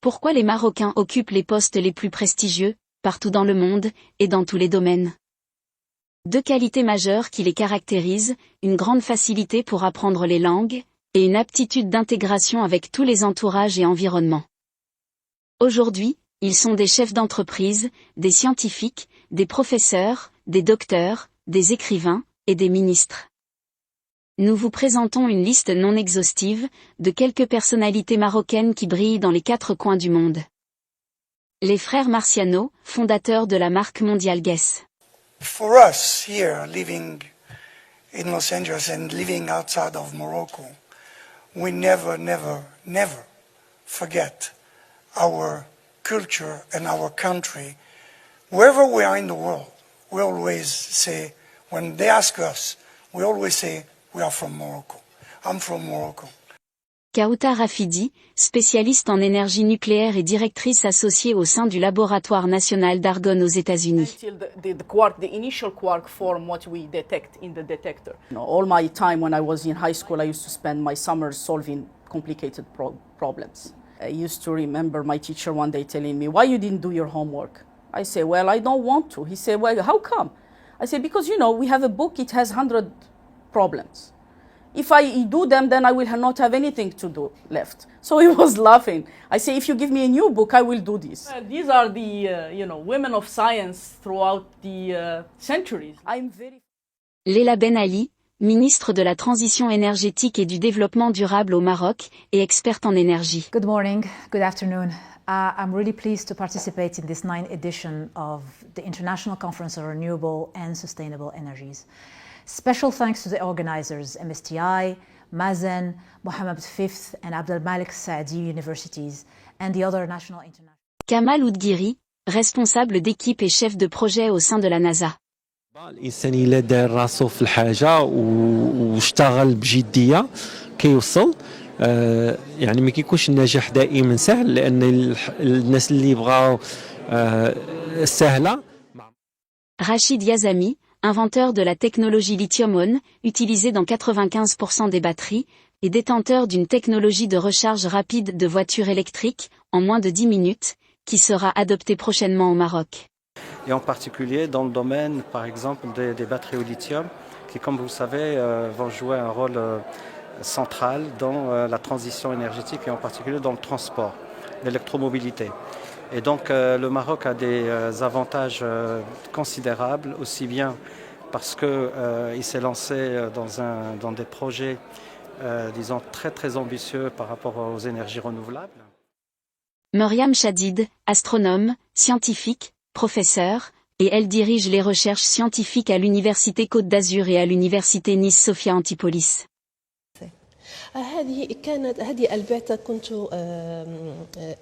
Pourquoi les Marocains occupent les postes les plus prestigieux, partout dans le monde, et dans tous les domaines? Deux qualités majeures qui les caractérisent, une grande facilité pour apprendre les langues, et une aptitude d'intégration avec tous les entourages et environnements. Aujourd'hui, ils sont des chefs d'entreprise, des scientifiques, des professeurs, des docteurs, des écrivains, et des ministres. Nous vous présentons une liste non exhaustive, de quelques personnalités marocaines qui brillent dans les 4 coins du monde. Les frères Marciano, fondateurs de la marque mondiale Guess. For us here, living in Los Angeles and living outside of Morocco, we never forget our culture and our country. Wherever we are in the world, we always say, when they ask us, we always say, we are from Morocco. I'm from Morocco. Kaouta Rafidi, spécialiste en énergie nucléaire et directrice associée au sein du laboratoire national d'Argonne aux États-Unis. The initial quark form what we detect in the detector. All my time when I was in high school, I used to spend my summers solving complicated problems. I used to remember my teacher one day telling me, "Why you didn't do your homework?" I say, "Well, I don't want to." He said, "Well, how come?" I say, "Because we have a book, it has 100 problems. If I do them, then I will not have anything to do left." So he was laughing. I say, "If you give me a new book, I will do this." These are the, women of science throughout the centuries. Leila Ben Ali, ministre de la Transition énergétique et du Développement durable au Maroc, et experte en énergie. Good morning, good afternoon. I'm really pleased to participate in this 9th edition of the International Conference on Renewable and Sustainable Energies. Special thanks to the organizers, MSTI, Mazen, Mohammed V, and Abdel Malik Saadi universities, and the other national international. Kamal Oudghiri, responsable d'équipe et chef de projet au sein de la NASA. الإنسان إلا دار راسو في الحاجة واشتغل بجدية كيوصل يعني ما كيكونش النجاح دائما سهل لأن الناس اللي يبغاو السهلة. Rachid Yazami, inventeur de la technologie lithium-ion, utilisée dans 95% des batteries, et détenteur d'une technologie de recharge rapide de voitures électriques, en moins de 10 minutes, qui sera adoptée prochainement au Maroc. Et en particulier dans le domaine, par exemple, des batteries au lithium, qui, comme vous le savez, vont jouer un rôle central dans la transition énergétique et en particulier dans le transport, l'électromobilité. Et donc le Maroc a des avantages considérables, aussi bien parce qu'il s'est lancé dans des projets, disons, très très ambitieux par rapport aux énergies renouvelables. Meriam Chadid, astronome, scientifique, professeur, et elle dirige les recherches scientifiques à l'Université Côte d'Azur et à l'Université Nice Sophia Antipolis. هذه البعثة كنت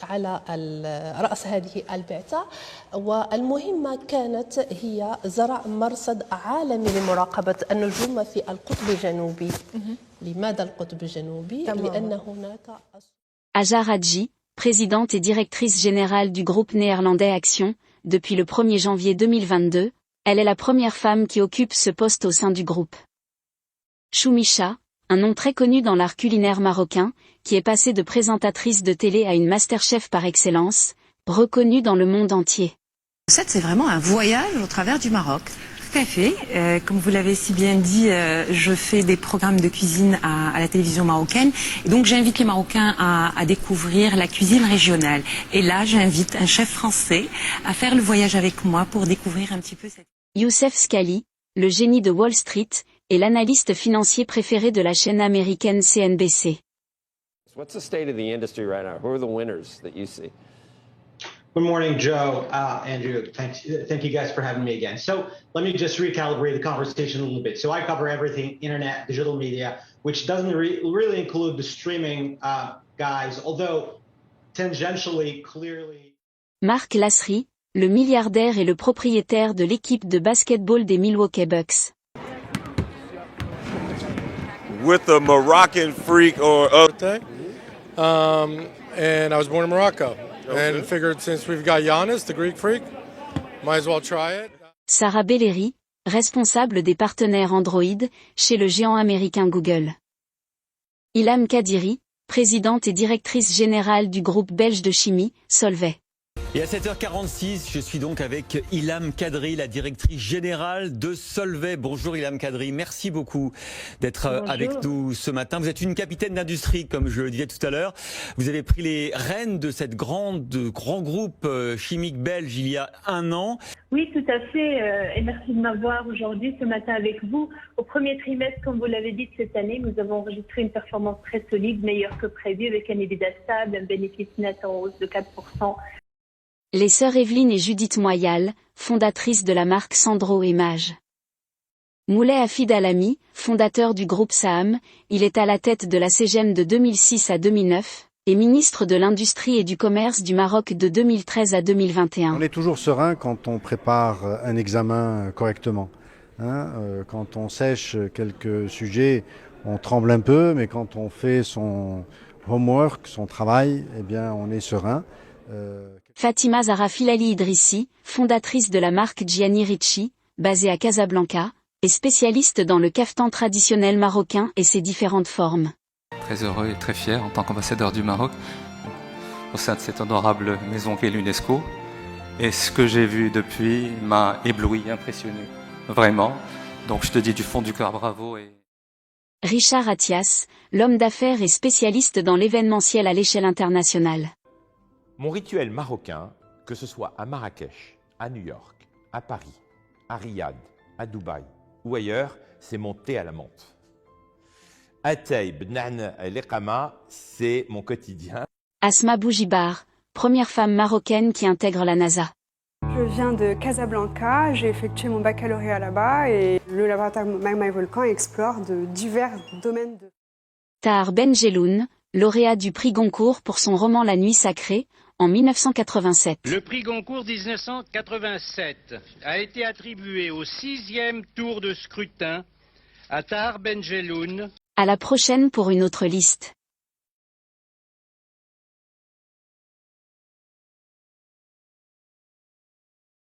على رأس هذه البعثة والمهمة كانت هي زرع مرصد عالمي لمراقبة النجوم في القطب الجنوبي. لماذا القطب الجنوبي؟ لأن هناك Aja Radji, présidente et directrice générale du groupe néerlandais Action, depuis le 1er janvier 2022, elle est la première femme qui occupe ce poste au sein du groupe. Choumicha, un nom très connu dans l'art culinaire marocain, qui est passée de présentatrice de télé à une masterchef par excellence, reconnue dans le monde entier. C'est vraiment un voyage au travers du Maroc. Tout à fait. Comme vous l'avez si bien dit, je fais des programmes de cuisine à la télévision marocaine. Et donc j'invite les Marocains à découvrir la cuisine régionale. Et là, j'invite un chef français à faire le voyage avec moi pour découvrir un petit peu cette... Youssef Scali, le génie de Wall Street, est l'analyste financier préféré de la chaîne américaine CNBC. What's the state of the industry right now? Who are the winners that you see? Good morning, Joe, Andrew. Thank you guys for having me again. So let me just recalibrate the conversation a little bit. So I cover everything, internet, digital media, which doesn't really include the streaming guys, although tangentially, clearly... Marc Lasry, le milliardaire et le propriétaire de l'équipe de basketball des Milwaukee Bucks. With a Moroccan freak or other. And I was born in Morocco. And figured since we've got Giannis, the Greek freak, might as well try it. Sarah Belleri, responsable des partenaires Android, chez le géant américain Google. Ilham Kadiri, présidente et directrice générale du groupe belge de chimie, Solvay. Et à 7h46, je suis donc avec Ilham Kadri, la directrice générale de Solvay. Bonjour Ilham Kadri, merci beaucoup d'être avec nous ce matin. Vous êtes une capitaine d'industrie, comme je le disais tout à l'heure. Vous avez pris les rênes de cette grand groupe chimique belge il y a 1 an. Oui, tout à fait. Et merci de m'avoir aujourd'hui, ce matin avec vous. Au premier trimestre, comme vous l'avez dit, de cette année, nous avons enregistré une performance très solide, meilleure que prévu, avec un EBITDA stable, un bénéfice net en hausse de 4%. Les sœurs Evelyne et Judith Moyal, fondatrices de la marque Sandro et Mage. Moulay Hafid Alami, fondateur du groupe Saham, il est à la tête de la CGM de 2006 à 2009, et ministre de l'Industrie et du Commerce du Maroc de 2013 à 2021. On est toujours serein quand on prépare un examen correctement. Quand on sèche quelques sujets, on tremble un peu, mais quand on fait son homework, son travail, eh bien on est serein. Fatima Zahra Filali Idrissi, fondatrice de la marque Gianni Ricci, basée à Casablanca, est spécialiste dans le caftan traditionnel marocain et ses différentes formes. Très heureux et très fier en tant qu'ambassadeur du Maroc au sein de cette honorable maison qu'est l'UNESCO. Et ce que j'ai vu depuis m'a ébloui, impressionné, vraiment. Donc je te dis du fond du cœur bravo. Richard Attias, l'homme d'affaires et spécialiste dans l'événementiel à l'échelle internationale. Mon rituel marocain, que ce soit à Marrakech, à New York, à Paris, à Riyad, à Dubaï ou ailleurs, c'est mon thé à la menthe. Atay b'na'na al-iqama, c'est mon quotidien. Asma Boujibar, première femme marocaine qui intègre la NASA. Je viens de Casablanca, j'ai effectué mon baccalauréat là-bas et le laboratoire Magma et Volcan explore de divers domaines de... Tahar Benjeloun, lauréat du prix Goncourt pour son roman La Nuit Sacrée, en 1987. Le prix Goncourt 1987 a été attribué au 6e tour de scrutin à Tahar Benjeloun. À la prochaine pour une autre liste.